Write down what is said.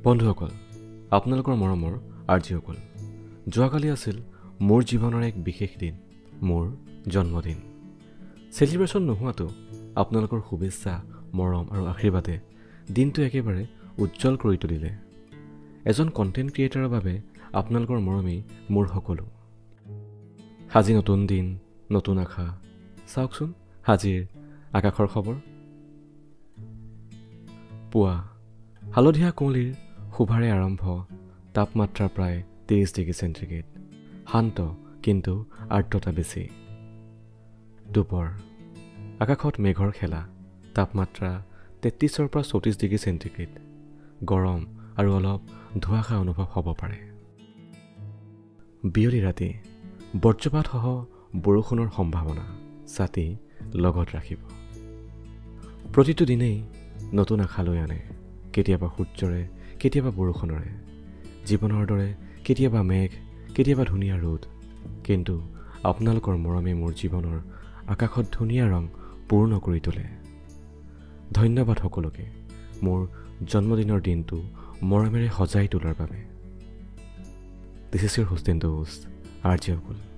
বন্ধুসকল, আপোনালোকৰ মৰমৰ আৰ্যসকল, যোৱাকালি আছিল মোৰ জীৱনৰ এক বিশেষ দিন, মোৰ জন্মদিন। চেলিব্ৰেশ্যন নোহোৱাটো আপোনালোকৰ শুভেচ্ছা, মৰম আৰু আশীৰ্বাদে দিনটো একেবাৰে উজ্জ্বল কৰি তুলিলে। এজন কণ্টেণ্ট ক্ৰিয়েটাৰৰ বাবে আপোনালোকৰ মৰমেই মোৰ সকলো। আজি নতুন দিন, নতুন আশা। চাওকচোন আজিৰ আকাশৰ খবৰ। পুৱা হালধীয়া কুঁৱলীৰ শুভাৰে আৰম্ভ, তাপমাত্ৰা প্ৰায় 23 ডিগ্ৰী চেণ্টিগ্ৰেড, শান্ত কিন্তু আৰ্দ্ৰতা বেছি। দুপৰ আকাশত মেঘৰ খেলা, তাপমাত্ৰা 33 পৰা 34 ডিগ্ৰী চেণ্টিগ্ৰেড, গৰম আৰু অলপ ধোঁৱাশা অনুভৱ হ'ব পাৰে। বিয়লি ৰাতি বজ্ৰপাতসহ বৰষুণৰ সম্ভাৱনা, ছাতি লগত ৰাখিব। প্ৰতিটো দিনেই নতুন আশা লৈ আনে, কেতিয়াবা সূৰ্যৰে, কেতিয়াবা বৰষুণৰে, জীৱনৰ দৰে কেতিয়াবা মেঘ, কেতিয়াবা ধুনীয়া ৰ'দ। কিন্তু আপোনালোকৰ মৰমে মোৰ জীৱনৰ আকাশত ধুনীয়া ৰং পূৰ্ণ কৰি তোলে। ধন্যবাদ সকলোকে মোৰ জন্মদিনৰ দিনটো মৰমেৰে সজাই তোলাৰ বাবে। This is your host and host আৰ্যসকল।